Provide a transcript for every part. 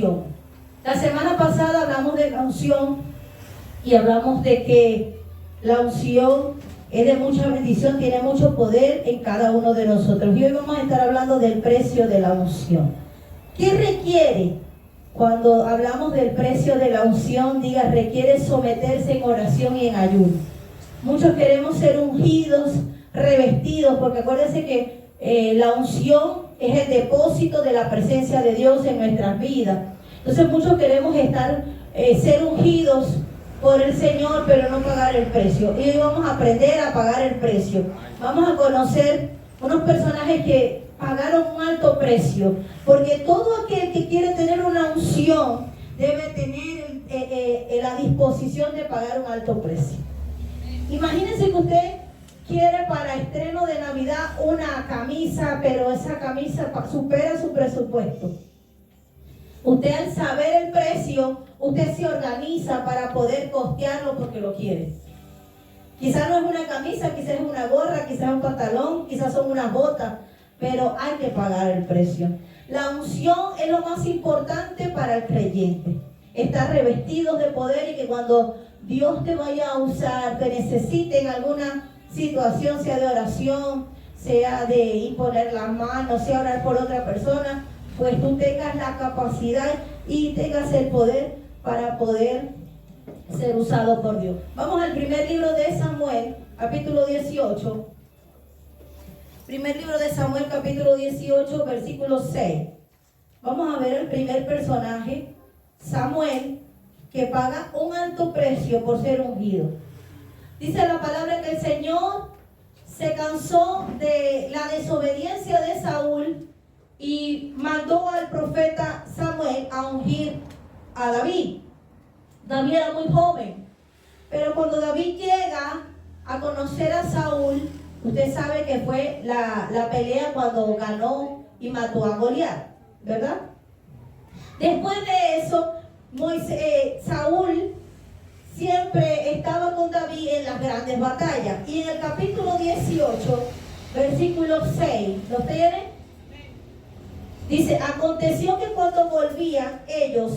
unción. La semana pasada hablamos de la unción y hablamos de que la unción es de mucha bendición, tiene mucho poder en cada uno de nosotros. Y hoy vamos a estar hablando del precio de la unción. ¿Qué requiere? Cuando hablamos del precio de la unción, diga, requiere someterse en oración y en ayuno. Muchos queremos ser ungidos, revestidos, porque acuérdense que la unción es el depósito de la presencia de Dios en nuestras vidas. Entonces muchos queremos ser ungidos por el Señor, pero no pagar el precio. Y hoy vamos a aprender a pagar el precio. Vamos a conocer unos personajes que pagaron un alto precio, porque todo aquel que quiere tener una unción debe tener la disposición de pagar un alto precio. Imagínense que usted quiere para estreno de Navidad una camisa, pero esa camisa supera su presupuesto. Usted, al saber el precio, usted se organiza para poder costearlo porque lo quiere. Quizás no es una camisa, quizás es una gorra, quizás es un pantalón, quizás son unas botas, pero hay que pagar el precio. La unción es lo más importante para el creyente. Estar revestidos de poder y que cuando Dios te vaya a usar, te necesite en alguna situación, sea de oración, sea de imponer las manos, sea orar por otra persona, pues tú tengas la capacidad y tengas el poder para poder ser usado por Dios. Vamos al primer libro de Samuel, capítulo 18. Primer libro de Samuel, capítulo 18, versículo 6. Vamos a ver el primer personaje, Samuel, que paga un alto precio por ser ungido. Dice la palabra que el Señor se cansó de la desobediencia de Saúl y mandó al profeta Samuel a ungir a David. David era muy joven, pero cuando David llega a conocer a Saúl, usted sabe que fue la pelea cuando ganó y mató a Goliat, ¿verdad? Después de eso, Saúl siempre estaba con David en las grandes batallas. Y en el capítulo 18, versículo 6, ¿lo tiene? Dice, aconteció que cuando volvían ellos,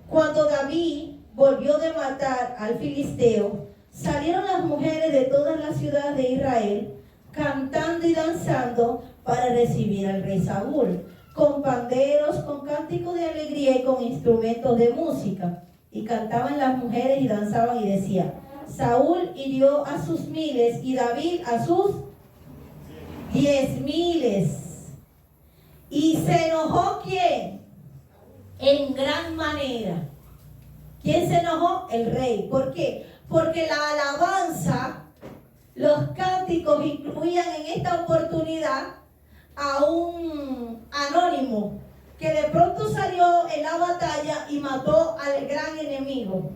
cuando David volvió de matar al filisteo, salieron las mujeres de todas las ciudades de Israel, cantando y danzando para recibir al rey Saúl, con panderos, con cánticos de alegría y con instrumentos de música. Y cantaban las mujeres y danzaban y decían, Saúl hirió a sus miles y David a sus 10,000. Y se enojó ¿quién? En gran manera. ¿Quién se enojó? El rey. ¿Por qué? Porque la alabanza, los cánticos incluían en esta oportunidad a un anónimo que de pronto salió en la batalla y mató al gran enemigo.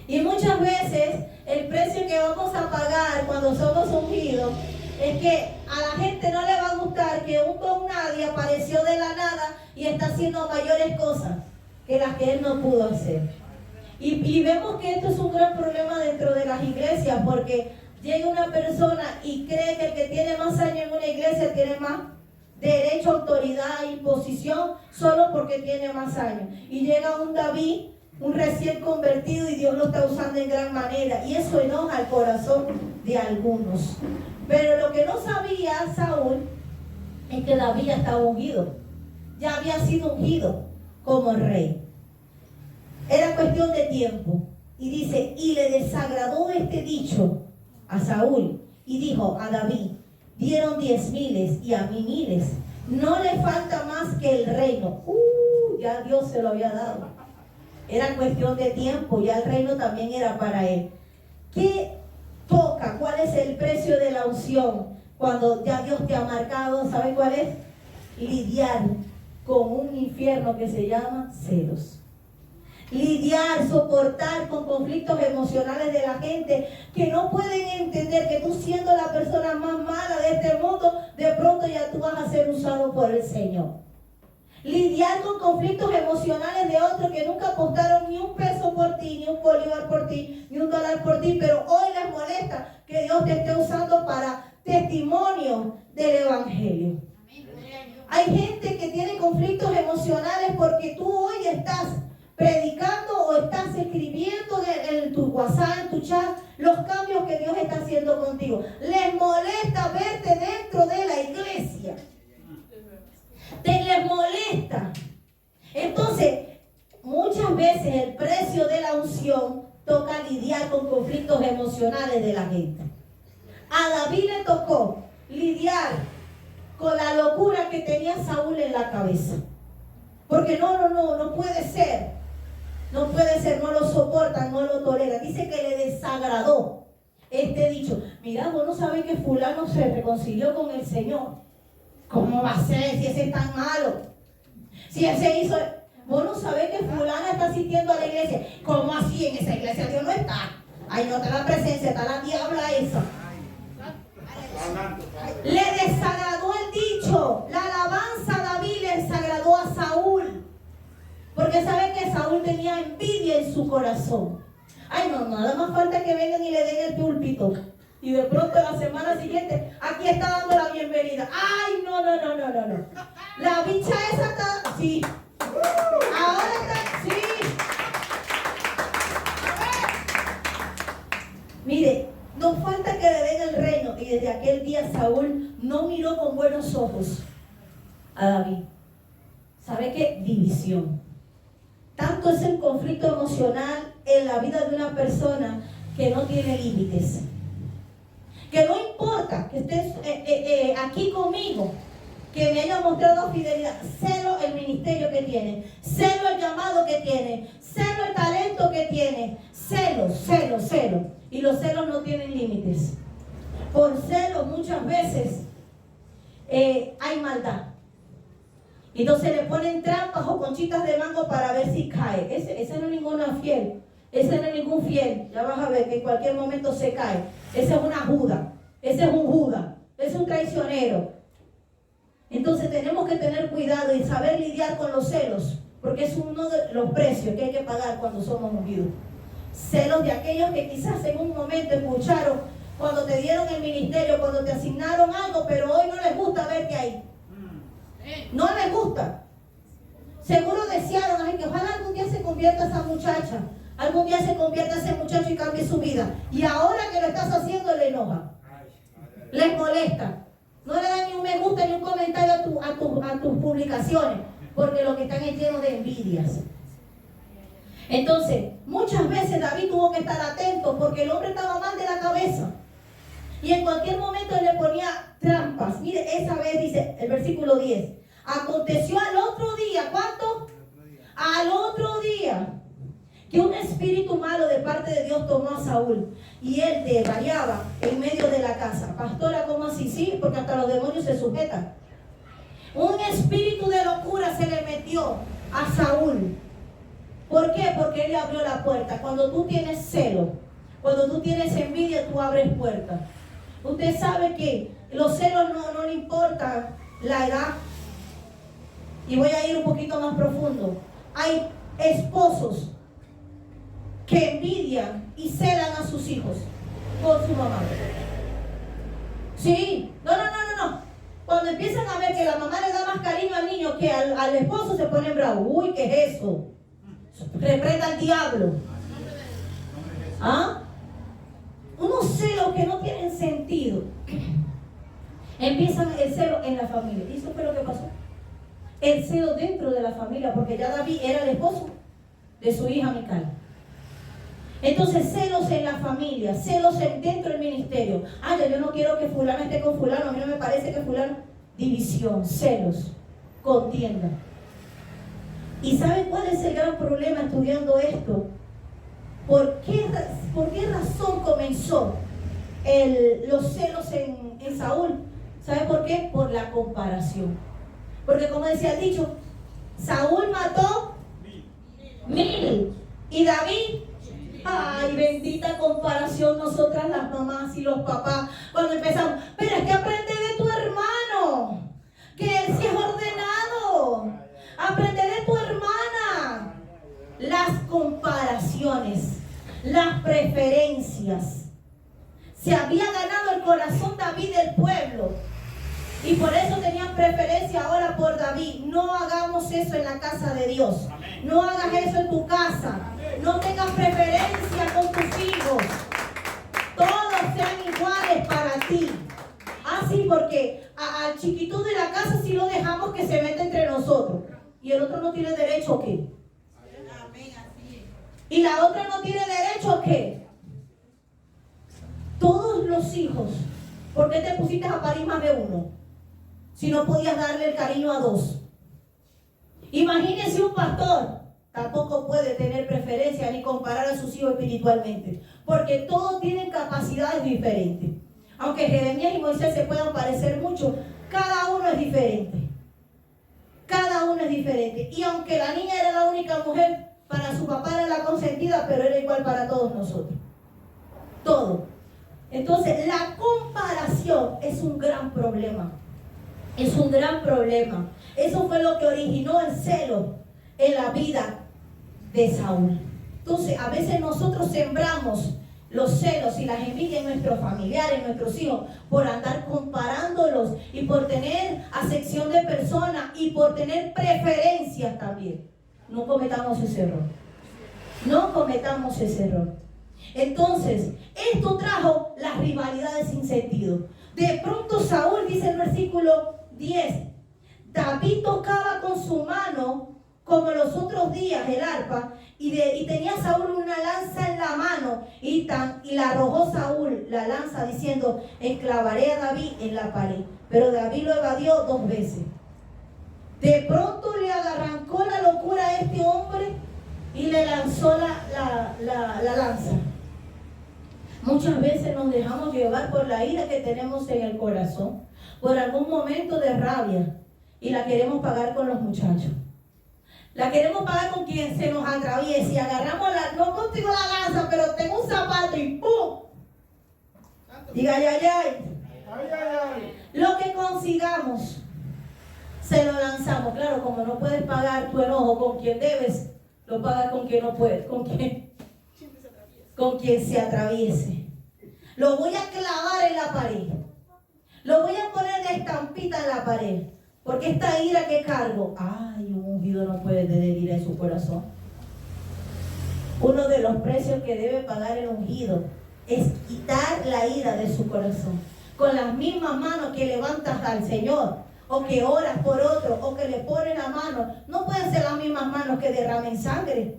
Y muchas veces el precio que vamos a pagar cuando somos ungidos es que a la gente no le va a gustar que un don nadie apareció de la nada y está haciendo mayores cosas que las que él no pudo hacer. Y vemos que esto es un gran problema dentro de las iglesias, porque llega una persona y cree que el que tiene más años en una iglesia tiene más derecho, autoridad e imposición solo porque tiene más años. Y llega un David, un recién convertido, y Dios lo está usando en gran manera. Y eso enoja el corazón de algunos. Pero lo que no sabía Saúl es que David ya estaba ungido. Ya había sido ungido como rey. Era cuestión de tiempo. Y dice, y le desagradó este dicho a Saúl. Y dijo a David, dieron 10,000 y a mí 1,000. No le falta más que el reino. Ya Dios se lo había dado. Era cuestión de tiempo, ya el reino también era para él. ¿Qué toca? ¿Cuál es el precio de la unción? Cuando ya Dios te ha marcado, ¿sabe cuál es? Lidiar con un infierno que se llama celos. Lidiar, soportar con conflictos emocionales de la gente que no pueden entender que tú, siendo la persona más mala de este mundo, de pronto ya tú vas a ser usado por el Señor. Lidiar con conflictos emocionales de otros que nunca apostaron ni un peso por ti, ni un bolívar por ti, ni un dólar por ti, pero hoy les molesta que Dios te esté usando para testimonio del Evangelio. Hay gente que tiene conflictos emocionales porque tú escribiendo en tu WhatsApp, en tu chat, los cambios que Dios está haciendo contigo. Les molesta verte dentro de la iglesia. Les molesta. Entonces, muchas veces el precio de la unción toca lidiar con conflictos emocionales de la gente. A David le tocó lidiar con la locura que tenía Saúl en la cabeza. Porque no puede ser. No puede ser, no lo soportan, no lo toleran. Dice que le desagradó este dicho. Mira, vos no sabés que fulano se reconcilió con el Señor. ¿Cómo va a ser si ese es tan malo? Si ese hizo... Vos no sabés que fulana está asistiendo a la iglesia. ¿Cómo así? En esa iglesia Dios no está. Ahí no está la presencia, está la diabla esa. Le desagradó el dicho. La alabanza a David le desagradó a Saúl. Porque sabe que Saúl tenía envidia en su corazón. Ay, no, nada más falta que vengan y le den el púlpito. Y de pronto la semana siguiente, aquí está dando la bienvenida. Ay, no. La bicha esa está, sí. Ahora está, sí. Mire, nos falta que le den el reino. Y desde aquel día Saúl no miró con buenos ojos a David. ¿Sabe qué? División. Tanto es el conflicto emocional en la vida de una persona que no tiene límites. Que no importa que estés aquí conmigo, que me haya mostrado fidelidad, celo el ministerio que tiene, celo el llamado que tiene, celo el talento que tiene, celo. Y los celos no tienen límites. Por celos muchas veces hay maldad. Entonces le ponen trampas o conchitas de mango para ver si cae. Ese no es ninguna fiel. Ese no es ningún fiel. Ya vas a ver que en cualquier momento se cae. Ese es una Juda. Ese es un Judas. Ese es un traicionero. Entonces tenemos que tener cuidado y saber lidiar con los celos. Porque es uno de los precios que hay que pagar cuando somos ungidos. Celos de aquellos que quizás en un momento escucharon cuando te dieron el ministerio, cuando te asignaron algo, pero hoy no les gusta verte ahí. No les gusta. Seguro desearon, ay, que ojalá algún día se convierta esa muchacha, algún día se convierta ese muchacho y cambie su vida. Y ahora que lo estás haciendo le enoja, les molesta. No le dan ni un me gusta ni un comentario a tus publicaciones, porque lo que están es lleno de envidias. Entonces, muchas veces David tuvo que estar atento porque el hombre estaba mal de la cabeza. Y en cualquier momento le ponía trampas. Mire, esa vez dice el versículo 10. Aconteció al otro día, ¿cuánto? Al otro día, que un espíritu malo de parte de Dios tomó a Saúl. Y él desvariaba en medio de la casa. Pastora, ¿cómo así? Sí, porque hasta los demonios se sujetan. Un espíritu de locura se le metió a Saúl. ¿Por qué? Porque él le abrió la puerta. Cuando tú tienes celo, cuando tú tienes envidia, tú abres puertas. Usted sabe que los celos no le importa la edad. Y voy a ir un poquito más profundo. Hay esposos que envidian y celan a sus hijos por su mamá. Sí, no. Cuando empiezan a ver que la mamá le da más cariño al niño que al esposo, se ponen bravos. Uy, ¿qué es eso? Reprenda al diablo. ¿Ah? Unos celos que no tienen sentido. Empiezan el celo en la familia. ¿Y eso fue lo que pasó? El celo dentro de la familia, porque ya David era el esposo de su hija Mical. Entonces, celos en la familia, celos dentro del ministerio. Yo no quiero que fulano esté con fulano, a mí no me parece que fulano. División, celos, contienda. ¿Y sabe cuál es el gran problema estudiando esto? ¿Por qué razón comenzó los celos en Saúl? ¿Sabe por qué? Por la comparación. Porque como decía el dicho, Saúl mató 1000 y David, ay, bendita comparación nosotras las mamás y los papás, cuando empezamos, pero es que aprende de tu hermano, que él sí es ordenado, aprende de tu hermana. Las comparaciones, las preferencias. Se había ganado el corazón David del pueblo y por eso tenían preferencia ahora por David. No hagamos eso en la casa de Dios. No hagas eso en tu casa. No tengas porque al chiquito de la casa sí lo dejamos que se meta entre nosotros. ¿Y el otro no tiene derecho a qué? ¿Y la otra no tiene derecho a qué? Todos los hijos. ¿Por qué te pusiste a parir más de uno? Si no podías darle el cariño a dos. Imagínense un pastor. Tampoco puede tener preferencia ni comparar a sus hijos espiritualmente. Porque todos tienen capacidades diferentes. Aunque Jeremías y Moisés se puedan parecer mucho, cada uno es diferente. Cada uno es diferente. Y aunque la niña era la única mujer, para su papá era la consentida, pero era igual para todos nosotros. Todo. Entonces, la comparación es un gran problema. Es un gran problema. Eso fue lo que originó el celo en la vida de Saúl. Entonces, a veces nosotros sembramos los celos y las envidias en nuestros familiares, en nuestros hijos, por andar comparándolos y por tener acepción de personas y por tener preferencias también. No cometamos ese error. No cometamos ese error. Entonces, esto trajo las rivalidades sin sentido. De pronto Saúl, dice el versículo 10, David tocaba con su mano, como los otros días, el arpa, y tenía Saúl una lanza en la mano, y la arrojó Saúl, la lanza, diciendo, enclavaré a David en la pared. Pero David lo evadió 2 veces. De pronto le arrancó la locura a este hombre y le lanzó la lanza. Muchas veces nos dejamos llevar por la ira que tenemos en el corazón, por algún momento de rabia, y la queremos pagar con los muchachos. La queremos pagar con quien se nos atraviese y agarramos no contigo la lanza, pero tengo un zapato y ¡pum! Diga ay, ay, ay. Lo que consigamos, se lo lanzamos. Claro, como no puedes pagar tu enojo con quien debes, lo pagas con quien no puedes, con quien se atraviese. Lo voy a clavar en la pared. Lo voy a poner de estampita en la pared. Porque esta ira que cargo, un ungido no puede tener ira en su corazón. Uno de los precios que debe pagar el ungido es quitar la ira de su corazón. Con las mismas manos que levantas al Señor, o que oras por otro, o que le pones la mano, no pueden ser las mismas manos que derramen sangre.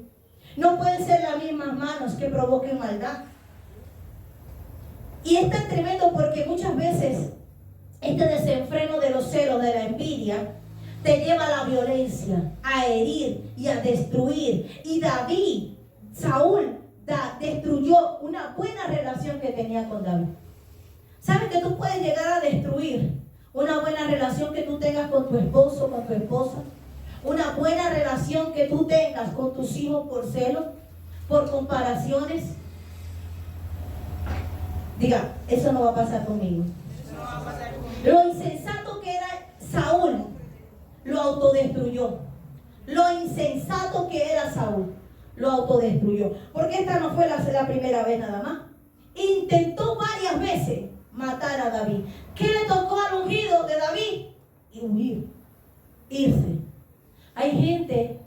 No pueden ser las mismas manos que provoquen maldad. Y es tan tremendo porque muchas veces este desenfreno de los celos, de la envidia, te lleva a la violencia, a herir y a destruir. Y Saúl destruyó una buena relación que tenía con David. ¿Sabes que tú puedes llegar a destruir una buena relación que tú tengas con tu esposo, con tu esposa? Una buena relación que tú tengas con tus hijos por celos, por comparaciones. Diga, eso no va a pasar conmigo. Lo insensato que era Saúl, lo autodestruyó. Lo insensato que era Saúl, lo autodestruyó. Porque esta no fue la primera vez nada más. Intentó varias veces matar a David. ¿Qué le tocó al ungido de David? Y huir, irse. Hay gente,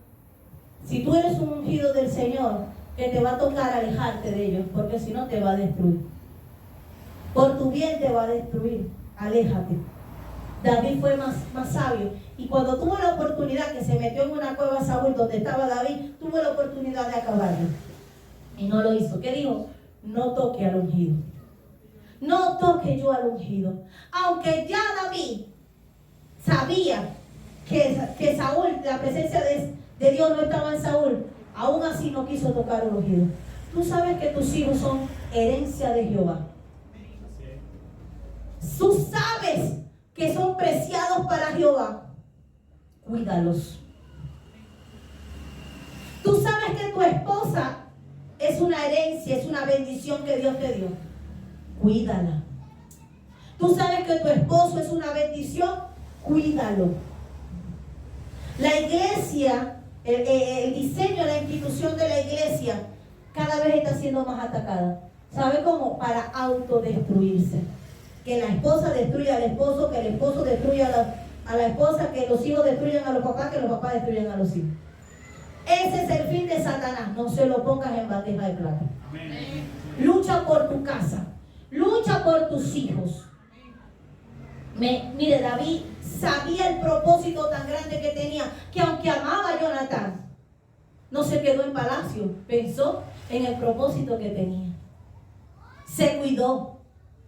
si tú eres un ungido del Señor, que te va a tocar alejarte de ellos, porque si no te va a destruir. Por tu bien te va a destruir. Aléjate. David fue más sabio. Y cuando tuvo la oportunidad, que se metió en una cueva Saúl donde estaba David, tuvo la oportunidad de acabarlo. Y no lo hizo. ¿Qué dijo? No toque al ungido. No toque yo al ungido. Aunque ya David sabía que Saúl, la presencia de Dios no estaba en Saúl, aún así no quiso tocar al ungido. Tú sabes que tus hijos son herencia de Jehová. Tú sabes que son preciados para Jehová. Cuídalos. Tú sabes que tu esposa es una herencia, es una bendición que Dios te dio. Cuídala. Tú sabes que tu esposo es una bendición. Cuídalo. La iglesia, el diseño, la institución de la iglesia cada vez está siendo más atacada. ¿Sabe cómo? Para autodestruirse. Que la esposa destruya al esposo, que el esposo destruya a la esposa, que los hijos destruyan a los papás, que los papás destruyan a los hijos. Ese es el fin de Satanás. No se lo pongas en bandeja de plata. Amén. Lucha por tu casa. Lucha por tus hijos. Mire, David sabía el propósito tan grande que tenía, que aunque amaba a Jonatán, no se quedó en palacio, pensó en el propósito que tenía. Se cuidó,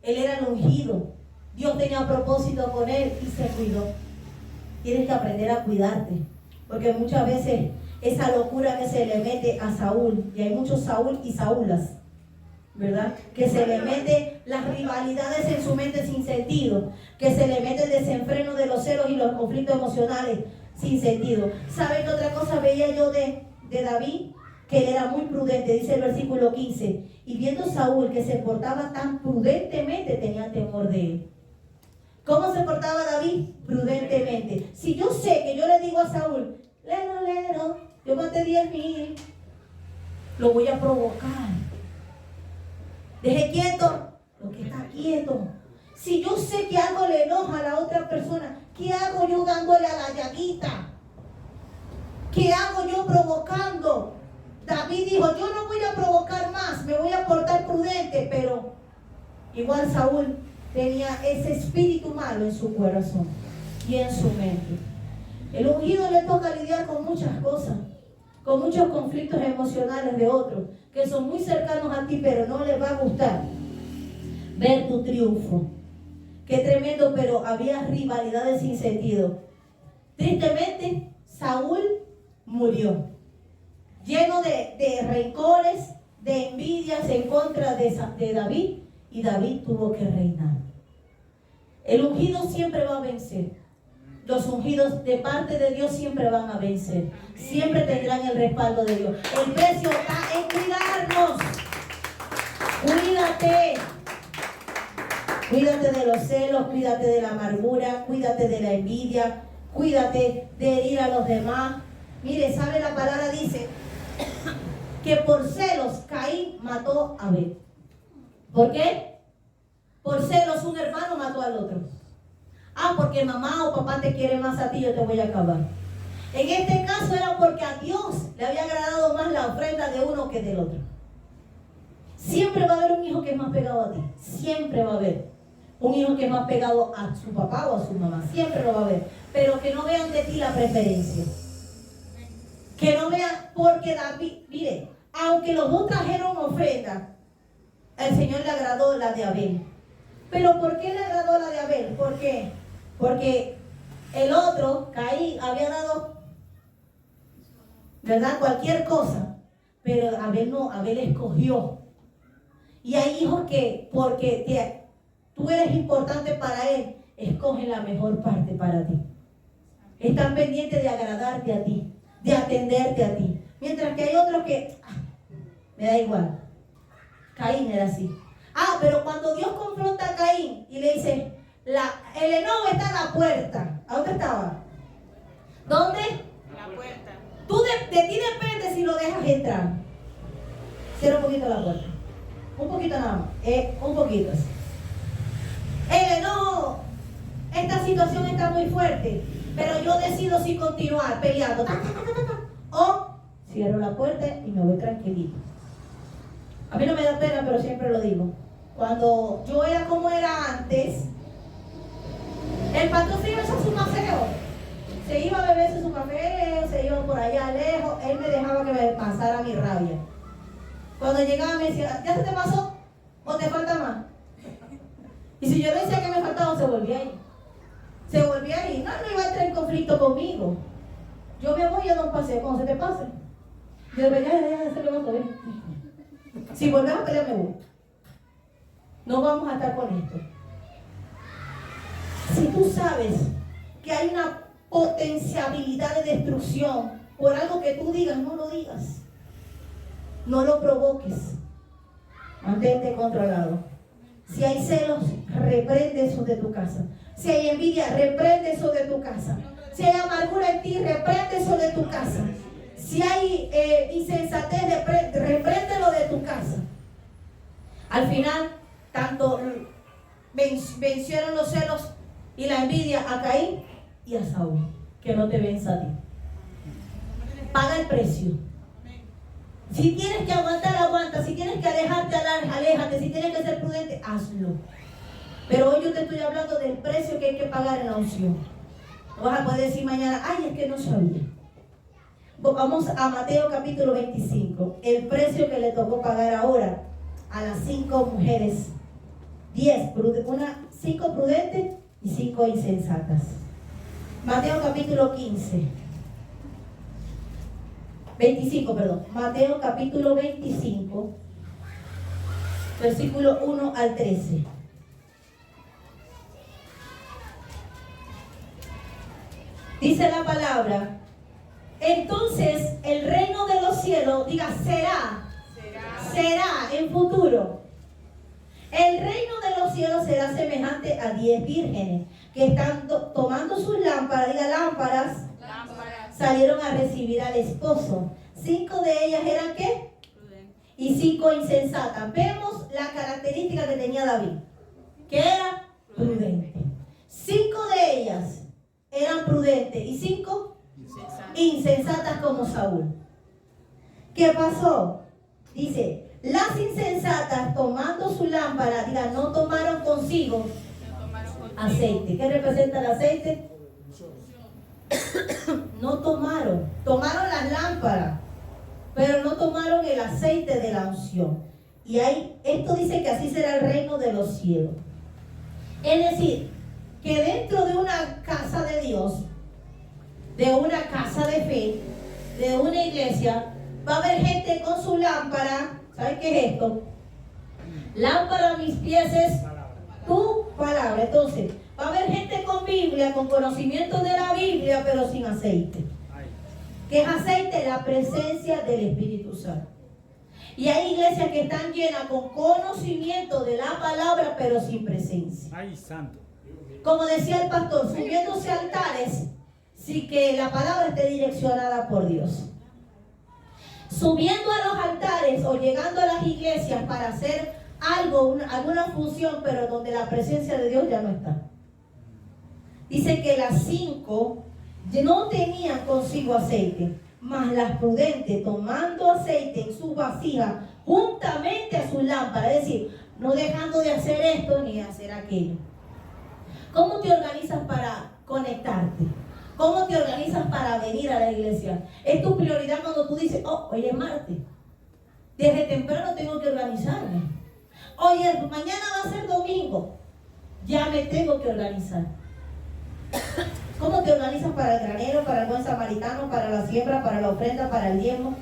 él era el ungido, Dios tenía propósito con él y se cuidó. Tienes que aprender a cuidarte, porque muchas veces esa locura que se le mete a Saúl, y hay muchos Saúl y Saúlas, ¿verdad? Que se le mete las rivalidades en su mente sin sentido, que se le mete el desenfreno de los celos y los conflictos emocionales sin sentido. ¿Saben qué otra cosa veía yo de David? Que él era muy prudente, dice el versículo 15, y viendo Saúl que se portaba tan prudentemente, tenía temor de él. ¿Cómo se portaba David? Prudentemente. Si yo sé que yo le digo a Saúl, lero, yo maté 10,000, lo voy a provocar. Deje quieto lo que está quieto. Si yo sé que algo le enoja a la otra persona, ¿qué hago yo dándole a la llaguita? ¿Qué hago yo provocando? David dijo, yo no voy a provocar más, me voy a portar prudente, pero igual Saúl tenía ese espíritu malo en su corazón y en su mente. El ungido le toca lidiar con muchas cosas, con muchos conflictos emocionales de otros, que son muy cercanos a ti, pero no les va a gustar ver tu triunfo. Qué tremendo, pero había rivalidades sin sentido. Tristemente, Saúl murió, lleno de rencores, de envidias en contra de David, y David tuvo que reinar. El ungido siempre va a vencer. Los ungidos de parte de Dios siempre van a vencer. Siempre tendrán el respaldo de Dios. El precio está en cuidarnos. Cuídate. Cuídate de los celos, cuídate de la amargura, cuídate de la envidia, cuídate de herir a los demás. Mire, ¿sabe? La palabra dice que por celos Caín mató a Abel. ¿Por qué? Por celos un hermano mató al otro. Ah, porque mamá o papá te quiere más a ti, yo te voy a acabar. En este caso era porque a Dios le había agradado más la ofrenda de uno que del otro. Siempre va a haber un hijo que es más pegado a ti. Siempre va a haber un hijo que es más pegado a su papá o a su mamá. Siempre lo va a haber. Pero que no vean de ti la preferencia. Que no vean, porque David, mire, aunque los dos trajeron ofrenda, al Señor le agradó la de Abel. ¿Pero por qué le agradó la de Abel? ¿Por qué? Porque el otro, Caín, había dado, ¿verdad?, cualquier cosa. Pero Abel no, Abel escogió. Y hay hijos que, porque tú eres importante para él, escogen la mejor parte para ti. Están pendientes de agradarte a ti, de atenderte a ti. Mientras que hay otros que, me da igual. Caín era así. Pero cuando Dios confronta a Caín y le dice, el enojo está a la puerta. ¿A dónde estaba? ¿Dónde? La puerta. De ti depende si lo dejas entrar. Cierra un poquito la puerta. Un poquito nada más. Un poquito así. El enojo, esta situación está muy fuerte, pero yo decido si continuar peleando. O cierro la puerta y me voy tranquilito. A mí no me da pena, pero siempre lo digo. Cuando yo era como era antes, el patrón se iba a hacer su paseo. Se iba a beberse su café, se iba por allá lejos. Él me dejaba que me pasara mi rabia. Cuando llegaba me decía, ¿ya se te pasó? ¿O te falta más? Y si yo le decía que me faltaba, se volvía ahí. Se volvía ahí. No iba a entrar en conflicto conmigo. Yo me voy a dar un paseo, cuando se te pase. Yo le digo, ya, se levantó, ven. Si volvés a pelear, me voy. No vamos a estar con esto. Si tú sabes que hay una potencialidad de destrucción por algo que tú digas, no lo digas. No lo provoques. Mantente controlado. Si hay celos, reprende eso de tu casa. Si hay envidia, reprende eso de tu casa. Si hay amargura en ti, reprende eso de tu casa. Si hay insensatez, repréndelo de tu casa. Al final, tanto vencieron los celos y la envidia a Caín y a Saúl, que no te venza a ti. Paga el precio. Si tienes que aguantar, aguanta. Si tienes que alejarte, aléjate. Si tienes que ser prudente, hazlo. Pero hoy yo te estoy hablando del precio que hay que pagar en la unción. No vas a poder decir mañana, ay, es que no sabía. Vamos a Mateo capítulo 25. El precio que le tocó pagar ahora a las 5 mujeres. 5 prudentes y 5 insensatas. Mateo capítulo 25, perdón. Mateo capítulo 25, versículo 1 al 13. Dice la palabra, entonces el reino de los cielos, diga, será en futuro. El reino de los cielos será semejante a 10 vírgenes que están tomando sus lámparas, diga lámparas, salieron a recibir al esposo. 5 de ellas eran ¿qué? Prudente. Y 5 insensatas. Vemos la característica que tenía David, que era prudente. 5 de ellas eran prudentes y 5 insensatas como Saúl. ¿Qué pasó? Dice, las insensatas tomando su lámpara, diga, no tomaron consigo aceite. ¿Qué representa el aceite? No tomaron las lámparas, pero no tomaron el aceite de la unción. Y ahí, esto dice que así será el reino de los cielos. Es decir, que dentro de una casa de Dios, de una casa de fe, de una iglesia, va a haber gente con su lámpara. ¿Sabes qué es esto? Lámpara a mis pies es tu palabra. Entonces, va a haber gente con Biblia, con conocimiento de la Biblia, pero sin aceite. ¿Qué es aceite? La presencia del Espíritu Santo. Y hay iglesias que están llenas con conocimiento de la palabra, pero sin presencia. ¡Ay, santo! Como decía el pastor, subiéndose a altares, sí que la palabra esté direccionada por Dios. Subiendo a los altares o llegando a las iglesias para hacer algo, alguna función, pero donde la presencia de Dios ya no está. Dice que las 5 no tenían consigo aceite, mas las prudentes tomando aceite en su vasija juntamente a su lámpara, es decir, no dejando de hacer esto ni de hacer aquello. ¿Cómo te organizas para conectarte? ¿Cómo te organizas para venir a la iglesia? Es tu prioridad cuando tú dices, oh, hoy es martes. Desde temprano tengo que organizarme. Oye, mañana va a ser domingo. Ya me tengo que organizar. ¿Cómo te organizas para el granero, para el buen samaritano, para la siembra, para la ofrenda, para el diezmo?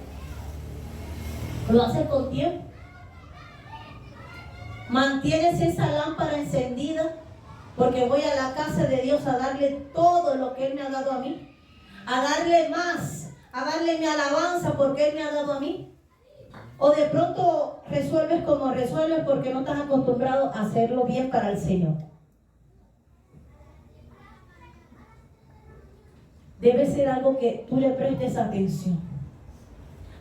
¿Lo haces con tiempo? ¿Mantienes esa lámpara encendida? Porque voy a la casa de Dios a darle todo lo que Él me ha dado a mí. A darle más, a darle mi alabanza porque Él me ha dado a mí. O de pronto resuelves como resuelves porque no estás acostumbrado a hacerlo bien para el Señor. Debe ser algo que tú le prestes atención.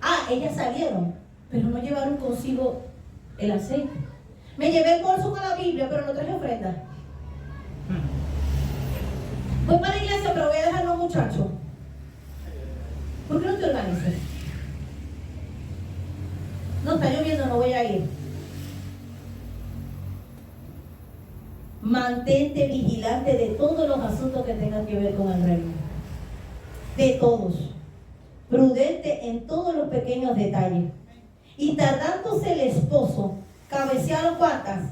Ah, ellas salieron, pero no llevaron consigo el aceite. Me llevé el bolso con la Biblia, pero no traje ofrenda. Voy para la iglesia, pero voy a dejar a los muchachos. ¿Por qué no te organizas? No, está lloviendo, no voy a ir. Mantente vigilante de todos los asuntos que tengan que ver con el reino. De todos. Prudente en todos los pequeños detalles. Y tardándose el esposo, cabecearon ¿cuántas?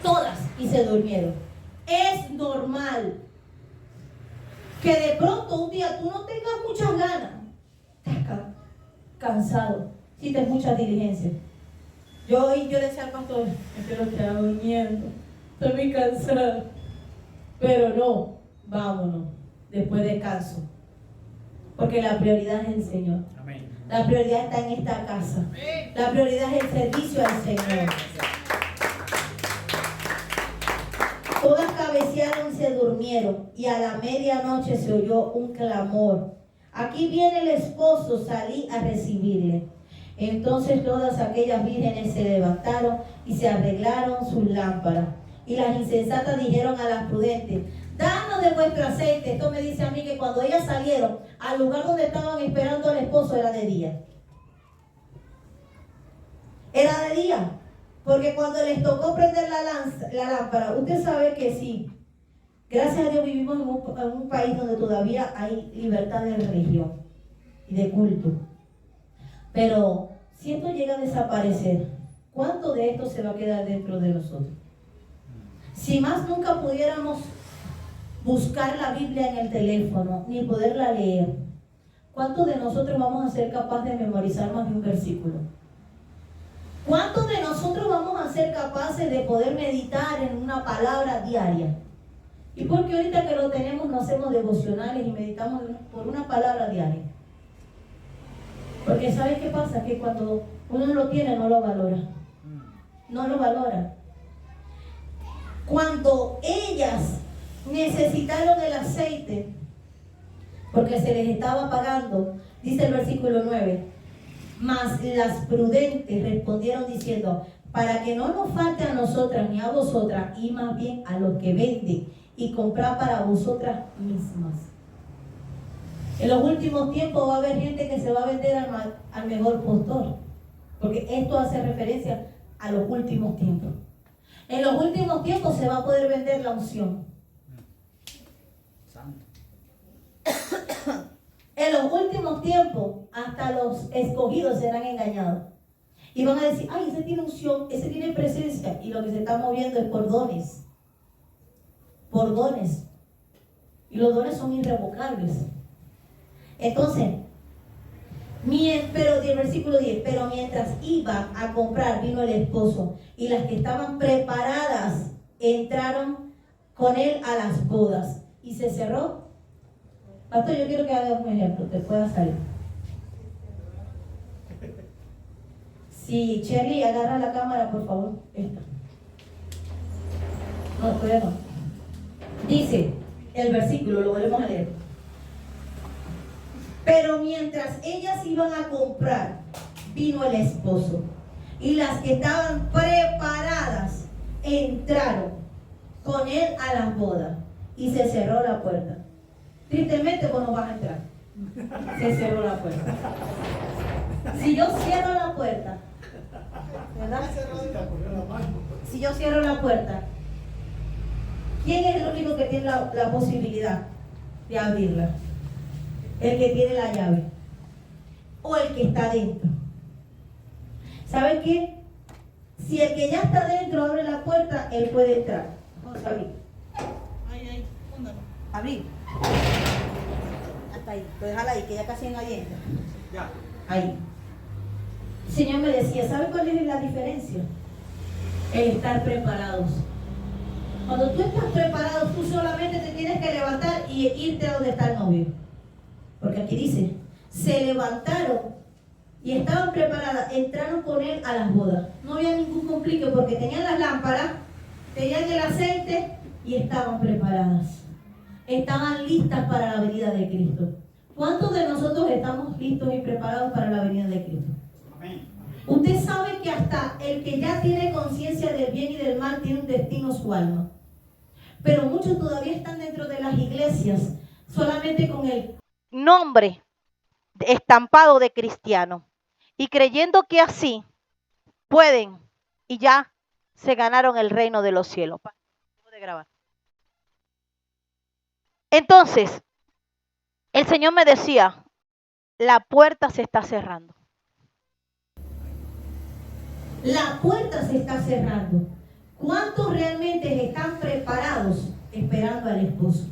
Todas. Y se durmieron. Es normal que de pronto un día tú no tengas muchas ganas. Estás cansado. Hiciste muchas diligencias. Yo decía al pastor, es que lo estaba durmiendo. Estoy muy cansada. Pero no, vámonos. Después descanso. Porque la prioridad es el Señor. Amén. La prioridad está en esta casa. Amén. La prioridad es el servicio al Señor. Todas cabecearon y se durmieron, y a la medianoche se oyó un clamor. Aquí viene el esposo, salí a recibirle. Entonces todas aquellas vírgenes se levantaron y se arreglaron sus lámparas. Y las insensatas dijeron a las prudentes, danos de vuestro aceite. Esto me dice a mí que cuando ellas salieron al lugar donde estaban esperando al esposo era de día. Era de día. Porque cuando les tocó prender la lámpara, usted sabe que sí. Gracias a Dios vivimos en un país donde todavía hay libertad de religión y de culto. Pero si esto llega a desaparecer, ¿cuánto de esto se va a quedar dentro de nosotros? Si más nunca pudiéramos buscar la Biblia en el teléfono, ni poderla leer, ¿cuántos de nosotros vamos a ser capaces de memorizar más de un versículo? ¿Cuántos de nosotros vamos a ser capaces de poder meditar en una palabra diaria? ¿Y por qué ahorita que lo tenemos no hacemos devocionales y meditamos por una palabra diaria? Porque ¿sabes qué pasa? Que cuando uno lo tiene no lo valora. No lo valora. Cuando ellas necesitaron el aceite, porque se les estaba pagando, dice el versículo 9, mas las prudentes respondieron diciendo, para que no nos falte a nosotras ni a vosotras, y más bien a los que venden y comprar para vosotras mismas. En los últimos tiempos va a haber gente que se va a vender al mejor postor, porque esto hace referencia a los últimos tiempos. En los últimos tiempos se va a poder vender la unción. En los últimos tiempos hasta los escogidos serán engañados. Y van a decir, ay, ese tiene unción, ese tiene presencia. Y lo que se está moviendo es por dones. Por dones. Y los dones son irrevocables. Entonces, pero del versículo 10, pero mientras iba a comprar vino el esposo, y las que estaban preparadas entraron con él a las bodas, y se cerró. Pastor, yo quiero que hagas un ejemplo, te pueda salir. Si Cherry agarra la cámara, por favor, esta. No, todavía no. Dice el versículo, lo volvemos a leer. Pero mientras ellas iban a comprar, vino el esposo, y las que estaban preparadas entraron con él a las bodas, y se cerró la puerta. Tristemente vos no vas a entrar. Se cerró la puerta. Si yo cierro la puerta, ¿verdad? Si yo cierro la puerta, ¿quién es el único que tiene la posibilidad de abrirla? El que tiene la llave o el que está dentro. ¿Saben qué? Si el que ya está dentro abre la puerta, él puede entrar. Vamos a abrir. Ahí, abrir. Hasta ahí, pues déjala ahí, que ya casi nadie entra. Ya. Ahí. El Señor me decía, ¿sabe cuál es la diferencia? El estar preparados. Cuando tú estás preparado, tú solamente te tienes que levantar y irte a donde está el novio. Porque aquí dice, se levantaron y estaban preparadas, entraron con él a las bodas. No había ningún complique porque tenían las lámparas, tenían el aceite y estaban preparadas. Estaban listas para la venida de Cristo. ¿Cuántos de nosotros estamos listos y preparados para la venida de Cristo? Amén. Usted sabe que hasta el que ya tiene conciencia del bien y del mal tiene un destino su alma. Pero muchos todavía están dentro de las iglesias solamente con el nombre estampado de cristiano y creyendo que así pueden y ya se ganaron el reino de los cielos. De grabar. Entonces, el Señor me decía, la puerta se está cerrando. La puerta se está cerrando. ¿Cuántos realmente están preparados esperando al esposo?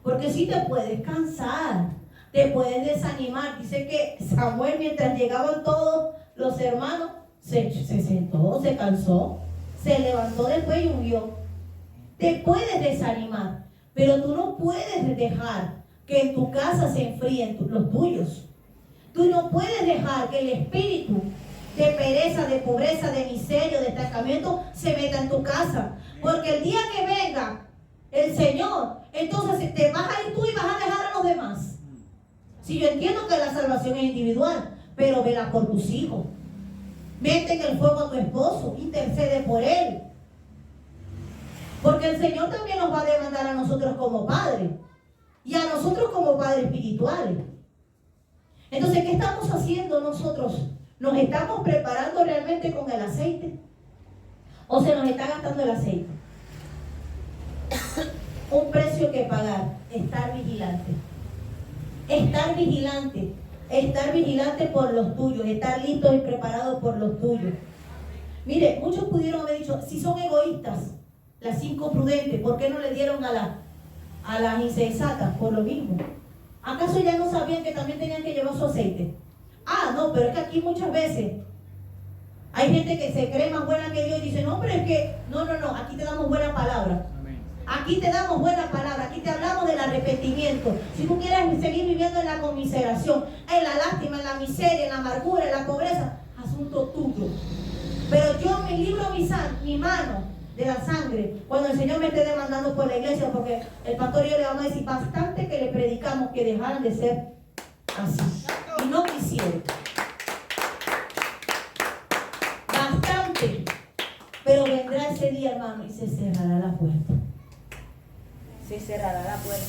Porque si te puedes cansar, te puedes desanimar. Dice que Samuel, mientras llegaban todos los hermanos, se sentó, se cansó, se levantó después y huyó. Te puedes desanimar, pero tú no puedes dejar que en tu casa se enfríen los tuyos. Tú no puedes dejar que el espíritu de pereza, de pobreza, de miseria, de estancamiento se meta en tu casa. Porque el día que venga el Señor, entonces te vas a ir tú y vas a dejar a los demás. Si yo entiendo que la salvación es individual, pero vela por tus hijos. Mete en el fuego a tu esposo, intercede por él. Porque el Señor también nos va a demandar a nosotros como padres y a nosotros como padres espirituales. Entonces, ¿qué estamos haciendo nosotros? ¿Nos estamos preparando realmente con el aceite? o se nos está gastando el aceite. Un precio que pagar, estar vigilante. Estar vigilante. Estar vigilante por los tuyos, estar listos y preparados por los tuyos. Mire, muchos pudieron haber dicho, si son egoístas, las 5 prudentes, ¿por qué no le dieron a las insensatas? Por lo mismo. ¿Acaso ya no sabían que también tenían que llevar su aceite? Ah, no, pero es que aquí muchas veces hay gente que se cree más buena que Dios y dice, no, pero es que, no, aquí te damos buena palabra. Aquí te damos buena palabra, aquí te hablamos del arrepentimiento. Si tú quieres seguir viviendo en la conmiseración, en la lástima, en la miseria, en la amargura, en la pobreza, asunto tuyo. Pero yo me libro mi mano de la sangre cuando el Señor me esté demandando por la iglesia, porque el pastor y yo le vamos a decir bastante que le predicamos que dejaran de ser así. Y no quisieron. Bastante. Pero vendrá ese día, hermano, y se cerrará la puerta. Se cerrará la puerta.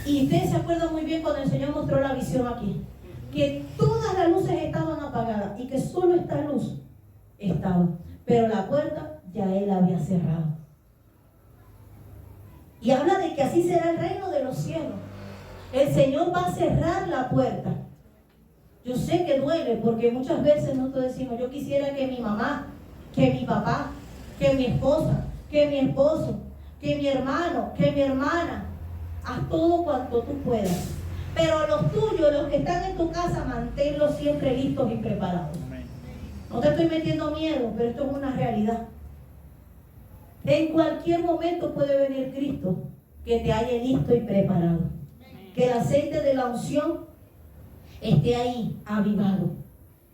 Y ustedes se acuerdan muy bien cuando el Señor mostró la visión aquí, que todas las luces estaban apagadas y que solo esta luz estaba, pero la puerta ya Él había cerrado. Y habla de que así será el reino de los cielos. El Señor va a cerrar la puerta. Yo sé que duele, porque muchas veces nosotros decimos, yo quisiera que mi mamá, que mi papá, que mi esposa, que mi esposo, que mi hermano, que mi hermana, haz todo cuanto tú puedas. Pero los tuyos, los que están en tu casa, manténlos siempre listos y preparados. No te estoy metiendo miedo, pero esto es una realidad. En cualquier momento puede venir Cristo que te haya listo y preparado. Que el aceite de la unción esté ahí, avivado.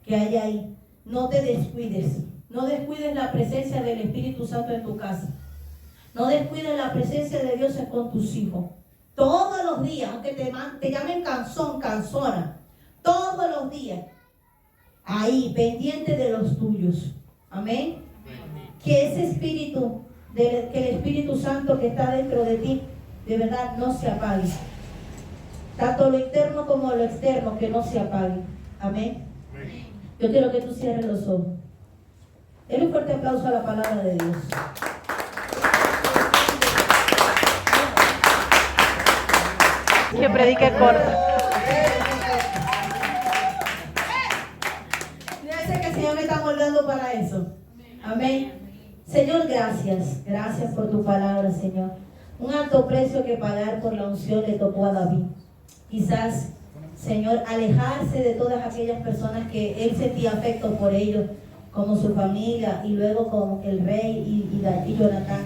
Que haya ahí. No te descuides. No descuides la presencia del Espíritu Santo en tu casa. No descuides la presencia de Dios con tus hijos. Todos los días, aunque te llamen cansona, todos los días, ahí, pendiente de los tuyos. Amén. Que ese espíritu, que el Espíritu Santo que está dentro de ti, de verdad no se apague. Tanto lo interno como lo externo, que no se apague. Amén. Yo quiero que tú cierres los ojos. Denle un fuerte aplauso a la palabra de Dios. Que predique corto. Yo sé que el Señor me está moldando para eso. Amén. Señor, gracias. Gracias por tu palabra, Señor. Un alto precio que pagar por la unción le tocó a David. Quizás, Señor, alejarse de todas aquellas personas que él sentía afecto por ellos, como su familia y luego con el rey y Jonatán.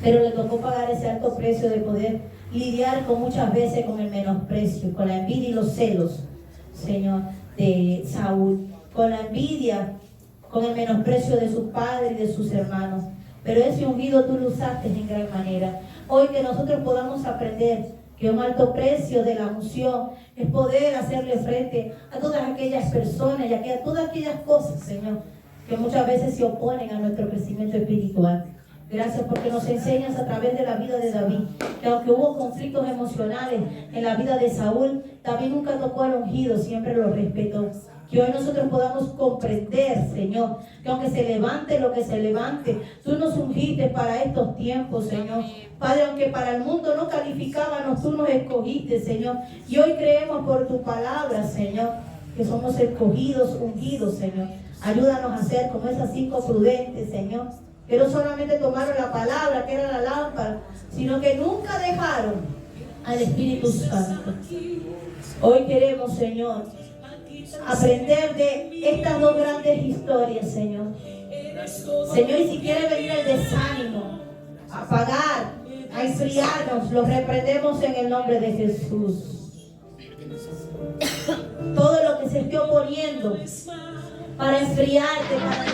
Pero le tocó pagar ese alto precio de poder lidiar con muchas veces con el menosprecio, con la envidia y los celos, Señor, de Saúl, con la envidia, con el menosprecio de su padre y de sus hermanos. Pero ese ungido tú lo usaste en gran manera. Hoy que nosotros podamos aprender que un alto precio de la unción es poder hacerle frente a todas aquellas personas y a todas aquellas cosas, Señor, que muchas veces se oponen a nuestro crecimiento espiritual. Gracias porque nos enseñas a través de la vida de David, que aunque hubo conflictos emocionales en la vida de Saúl, David nunca tocó al ungido, siempre lo respetó. Que hoy nosotros podamos comprender, Señor, que aunque se levante lo que se levante, tú nos ungiste para estos tiempos, Señor. Padre, aunque para el mundo no calificábamos, tú nos escogiste, Señor. Y hoy creemos por tu palabra, Señor, que somos escogidos, ungidos, Señor. Ayúdanos a ser como esas 5 prudentes, Señor, que no solamente tomaron la palabra, que era la lámpara, sino que nunca dejaron al Espíritu Santo. Hoy queremos, Señor, aprender de estas 2 grandes historias, Señor. Señor, y si quiere venir el desánimo, a apagar, a enfriarnos, lo reprendemos en el nombre de Jesús. Todo lo que se esté oponiendo para enfriarte, para